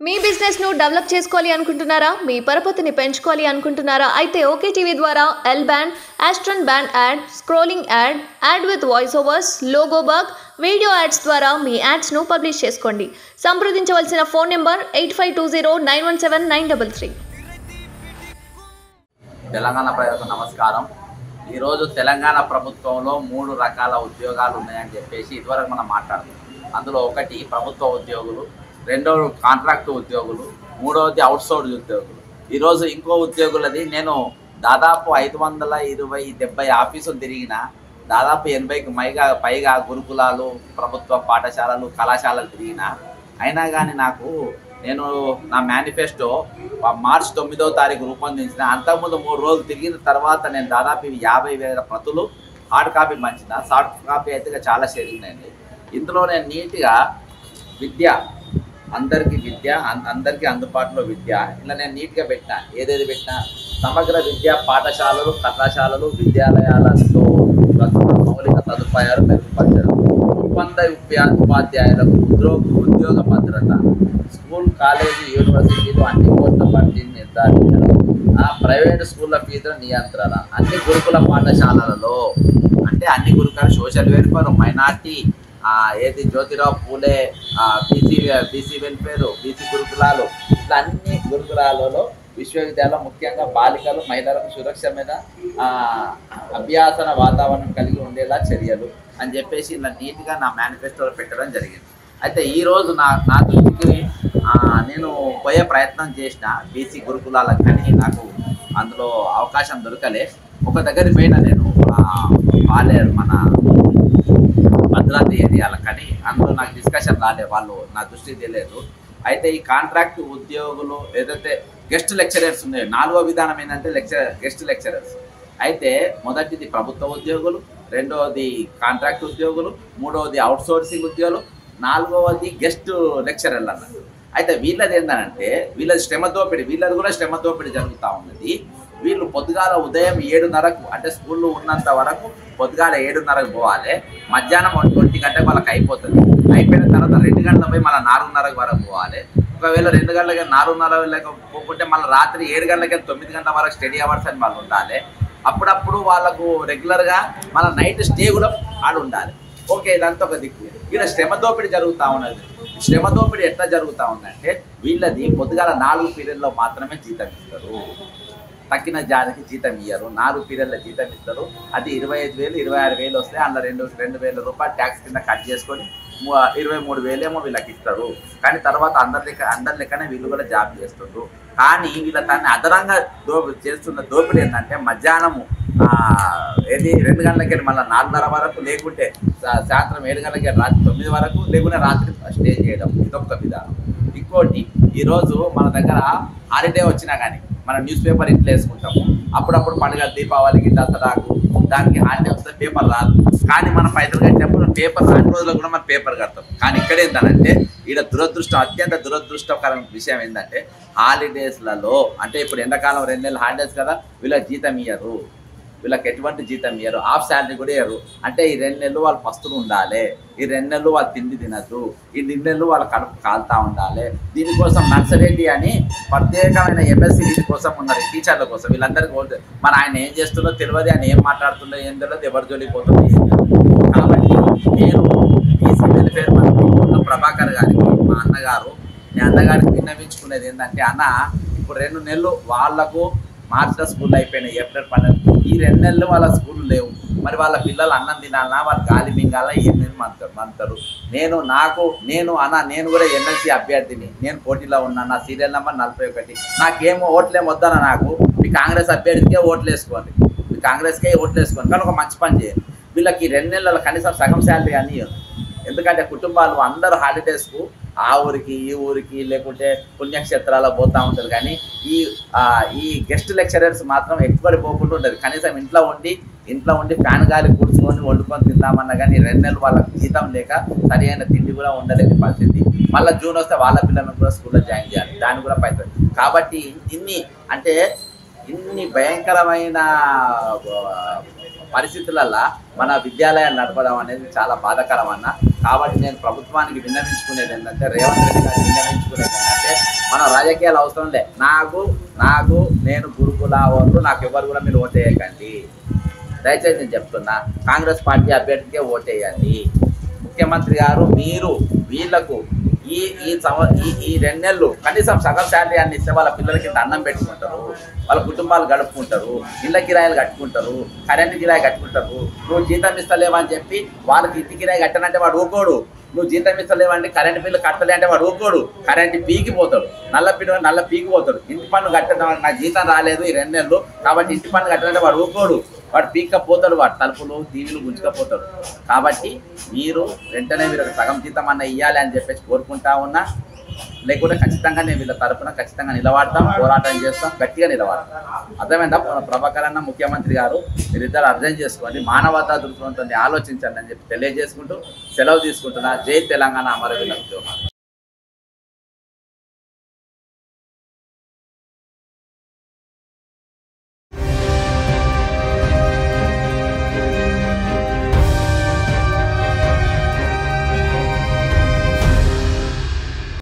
మీ business ను develop చేసుకోవాలి అనుకుంటున్నారా? మీ పరపతిని పెంచుకోవాలి అనుకుంటున్నారా? అయితే ఓకే టీవీ ద్వారా ఎల్ బ్యాండ్, ఆస్ట్రన్ band ad, scrolling ad, ad with voice overs, logo bug, video ads ద్వారా మీ యాడ్స్ ను పబ్లిష్ చేసుకోండి. సంప్రదించవలసిన ఫోన్ నెంబర్ 8520917933. తెలంగాణ ప్రజలకు నమస్కారం. ఈరోజు తెలంగాణ ప్రభుత్వంలో 3 రకాల ఉద్యోగాలు ఉన్నాయని చెప్పేసి ఇదివరకు మనం మాట్లాడుతున్నాం. అందులో ఒకటి ప్రభుత్వ ఉద్యోగులు, రెండోది కాంట్రాక్ట్ ఉద్యోగులు, మూడవది అవుట్సోర్స్ ఉద్యోగులు. ఈరోజు ఇంకో ఉద్యోగులది నేను దాదాపు 520-70 ఆఫీసులు తిరిగిన, దాదాపు 80కి పైగా గురుకులాలు, ప్రభుత్వ పాఠశాలలు, కళాశాలలు తిరిగిన. అయినా కానీ నేను నా మేనిఫెస్టో మార్చి 9వ తారీఖు రూపొందించిన. అంతకుముందు 3 రోజులు తిరిగిన తర్వాత నేను దాదాపు 50,000 ప్రతులు హార్డ్ కాపీ పంచిన. సాఫ్ట్ కాపీ అయితే చాలా షేరింగ్ అయింది. ఇందులో నేను నీట్గా విద్య, అందరికీ అందుబాటులో విద్య, ఇలా నేను నీట్గా పెట్టినా. ఏదేది పెట్టినా సమగ్ర విద్యా పాఠశాలలు, కళాశాలలు, విద్యాలయాలతో మౌలిక సదుపాయాలు మెరుగుపరచడం, ఒప్పంద ఉపాధ్యాయులకు ఉద్యోగ భద్రత, స్కూల్, కాలేజీ, యూనివర్సిటీలు అన్ని కోట్ల భర్తీని నిర్ధారించడం, ప్రైవేటు స్కూళ్ళ ఫీజుల నియంత్రణ, అన్ని గురుకుల పాఠశాలలలో, అంటే అన్ని గురుకుల సోషల్ వెల్ఫేర్, మైనార్టీ, ఏది Jyotirao Phule, BC welfare, BC గురుకులాలు, ఇట్లా అన్ని గురుకులాలలో విశ్వవిద్యాలయం ముఖ్యంగా బాలికలు, మహిళలకు సురక్షమైన అభ్యాసన వాతావరణం కలిగి ఉండేలా చర్యలు అని చెప్పేసి ఇలా నీట్గా నా మేనిఫెస్టోలో పెట్టడం జరిగింది. అయితే ఈరోజు నా దృష్టికి నేను పోయే ప్రయత్నం చేసిన బీసీ గురుకులాలకు, కానీ నాకు అందులో అవకాశం దొరకలే. ఒక దగ్గర పోయినా నేను మన భద్రాద్రి ఏరియాల, కానీ అందులో నాకు డిస్కషన్ రాలే, వాళ్ళు నా దృష్టికి తెలియదు. అయితే ఈ కాంట్రాక్ట్ ఉద్యోగులు ఏదైతే గెస్ట్ లెక్చరర్స్ ఉన్నాయో, 4వ విధానం ఏంటంటే గెస్ట్ లెక్చరర్స్. అయితే మొదటిది ప్రభుత్వ ఉద్యోగులు, రెండవది కాంట్రాక్ట్ ఉద్యోగులు, మూడవది అవుట్సోర్సింగ్ ఉద్యోగులు, 4వది గెస్ట్ లెక్చరర్లు అన్నారు. అయితే వీళ్ళది ఏంటంటే వీళ్ళది శ్రమ దోపిడీ, వీళ్ళది కూడా శ్రమ దోపిడీ జరుగుతూ ఉన్నది. వీళ్ళు పొద్దుగాల ఉదయం 7:30కు, అంటే స్కూల్లో ఉన్నంత వరకు పొద్దుగాల 7:30కు పోవాలి, మధ్యాహ్నం 1 గంటకు వాళ్ళకి అయిపోతుంది. అయిపోయిన తర్వాత 2 గంటల పోయి మళ్ళీ 4:30 వరకు పోవాలి. ఒకవేళ 2 గంటలకి 4:30 పోకుంటే మళ్ళీ రాత్రి 7 గంటలకి 9 గంటల వరకు స్టడీ అవర్స్ అని వాళ్ళు ఉండాలి. అప్పుడప్పుడు వాళ్ళకు రెగ్యులర్గా మన నైట్ స్టే కూడా ఆడు ఉండాలి. ఓకే, ఇదంతా ఒక దిక్కు. ఇలా శ్రమ దోపిడీ జరుగుతూ ఉన్నది. శ్రమ దోపిడీ ఎట్లా జరుగుతూ ఉందంటే వీళ్ళది పొద్దుగాల 4 పీరియడ్లో మాత్రమే జీతం ఇస్తారు, తక్కిన జాతికి జీతం ఇయ్యరు. 4 పీరియడ్ల జీతం ఇస్తారు. అది 25,000, 26,000 వస్తే అందులో 2,000 రూపాయలు ట్యాక్స్ కింద కట్ చేసుకొని 23,000 వీళ్ళకి ఇస్తారు. కానీ తర్వాత అందరి లెక్కనే వీళ్ళు కూడా జాబ్ చేస్తుండ్రు. కానీ వీళ్ళ దాన్ని అదనంగా చేస్తున్న దోపిడీ ఏంటంటే మధ్యాహ్నము 2 గంటలకి వెళ్ళి మళ్ళీ 4:30 వరకు, లేకుంటే సాయంత్రం 7 గంటలకి రాత్రి 9 వరకు, లేకుంటే రాత్రి స్టే చేయడం. ఇదొక విధానం. ఇంకోటి, ఈరోజు మన దగ్గర హాలిడే వచ్చినా కానీ మనం న్యూస్ పేపర్ ఇంట్లో వేసుకుంటాము. అప్పుడప్పుడు పండుగ, దీపావళికి, దసరాకు దానికి హాలిడే వస్తే పేపర్ రాదు. కానీ మనం పైసలు కట్టినప్పుడు పేపర్ రాని రోజుల్లో కూడా మనం పేపర్ కడతాం. కానీ ఇక్కడ ఏంటంటే ఈడ అత్యంత దురదృష్టకరమైన విషయం ఏంటంటే హాలిడేస్లలో, అంటే ఇప్పుడు ఎండాకాలం 2 నెలలు హాలిడేస్ కదా, వీళ్ళకి జీతం ఇయ్యరు. వీళ్ళకి ఎటువంటి జీతం ఇయ్యరు, హాఫ్ శాలరీ కూడా ఇయ్యరు. అంటే ఈ 2 నెలలు వాళ్ళు పస్తులు ఉండాలి, ఈ 2 నెలలు వాళ్ళు తిండి తినద్దు, ఈ 2 నెలలు వాళ్ళ కడుపు కాలుతూ ఉండాలి. దీనికోసం నర్సరెడ్డి అని ప్రత్యేకమైన MSc కోసం ఉన్నారు, టీచర్ల కోసం. వీళ్ళందరికీ మరి ఆయన ఏం చేస్తుందో తెలియదు, ఆయన ఏం మాట్లాడుతుందో ఏం తెలియదు, ఎవరు జోలిపోతుందో ఏం తెలియదు. కాబట్టి నేను బీసీ వెల్ఫేర్ మంత్రి పొన్నం ప్రభాకర్ గారికి, మా అన్నగారికి విన్నవించుకునేది ఏంటంటే, అన్న ఇప్పుడు 2 నెలలు వాళ్లకు మార్చిలో స్కూల్ అయిపోయినాయి, ఏప్రిల్ 12. ఈ 2 నెలలు వాళ్ళ స్కూల్ లేవు. మరి వాళ్ళ పిల్లలు అన్నం తినాలన్నా, వాళ్ళు గాలి మింగాలా, ఏం మంతారు. నేను కూడా MLC అభ్యర్థిని, నేను పోటీలో ఉన్నాను. నా సీరియల్ నెంబర్ 41. నాకేమో ఓట్లేమో వద్దన, నాకు మీ కాంగ్రెస్ అభ్యర్థికే ఓట్లు వేసుకోండి, మీ కాంగ్రెస్కే ఓట్లు వేసుకోండి. కానీ ఒక మంచి పని చేయండి, వీళ్ళకి 2 నెలల కనీసం సగం శాలరీ అని. ఎందుకంటే కుటుంబాలు అందరూ హాలిడేస్కు ఆ ఊరికి ఈ ఊరికి, లేకుంటే పుణ్యక్షేత్రాలకు పోతూ ఉంటారు. కానీ ఈ గెస్ట్ లెక్చరర్స్ మాత్రం ఎక్కువ పోకుండా ఉండదు. కనీసం ఇంట్లో ఉండి ఫ్యాన్ గాలి కూర్చుకొని వండుకొని తిందామన్నా కానీ 2 నెలలు వాళ్ళకి జీతం లేక సరైన తిండి కూడా ఉండలేని పరిస్థితి. మళ్ళీ జూన్ వస్తే వాళ్ళ పిల్లలను కూడా స్కూల్లో జాయిన్ చేయాలి, దాన్ని కూడా పైసలు. కాబట్టి ఇన్ని భయంకరమైన పరిస్థితులలో మన విద్యాలయాలు నడపడం అనేది చాలా బాధాకరం అన్న. కాబట్టి నేను ప్రభుత్వానికి విన్నవించుకునేది ఏంటంటే, రేవంత్ రెడ్డి గారికి విన్నవించుకునేది ఏంటంటే, మన రాజకీయాలు అవసరం లే. నాకు నేను గురుకుల వాళ్ళు నాకు ఎవరు కూడా మీరు ఓటేయకండి. దయచేసి నేను చెప్తున్నా, కాంగ్రెస్ పార్టీ అభ్యర్థికే ఓటేయండి. ముఖ్యమంత్రి గారు మీరు వీళ్లకు ఈ 2 నెలలు కనీసం సగం శాలరీ అన్ని ఇస్తే వాళ్ళ పిల్లలకి అన్నం పెట్టుకుంటారు, వాళ్ళ కుటుంబాలు గడుపుకుంటారు, ఇళ్ళ కిరాయిలు కట్టుకుంటారు, కరెంటు కిరాయి కట్టుకుంటారు. నువ్వు జీతం ఇస్తలేవని చెప్పి వాళ్ళకి ఇంటి కిరాయి కట్టనంటే వాడు ఊకోడు. నువ్వు జీతం ఇస్తలేవంటే కరెంటు బిల్లు కట్టలే అంటే వాడు ఊకోడు. కరెంటు పీకిపోతాడు, నల్ల పీకిపోతాడు. ఇంటి పన్ను కట్టడం నాకు జీతం రాలేదు ఈ 2 నెలలు కాబట్టి ఇంటి పన్ను కట్టాలంటే వాడు ఊకోడు. వాడు పీక్కపోతాడు, వాడు తలుపులు టీవీలు గుంజుకపోతాడు. కాబట్టి మీరు వెంటనే మీరు సగం జీతం అన్న ఇవ్వాలి అని చెప్పేసి కోరుకుంటా ఉన్నా. లేకుంటే ఖచ్చితంగా నేను వీళ్ళ తరఫున ఖచ్చితంగా నిలబడతాం, పోరాటం చేస్తాం, గట్టిగా నిలబడతాం. అర్థమైందా ప్రభాకర్ అన్న? ముఖ్యమంత్రి గారు మీరిద్దరు అర్థం చేసుకోండి, మానవతా దృక్పథంతో ఆలోచించండి అని చెప్పి తెలియజేసుకుంటూ సెలవు తీసుకుంటున్నా. జై తెలంగాణ, అమరవీరుల ఉద్యమం.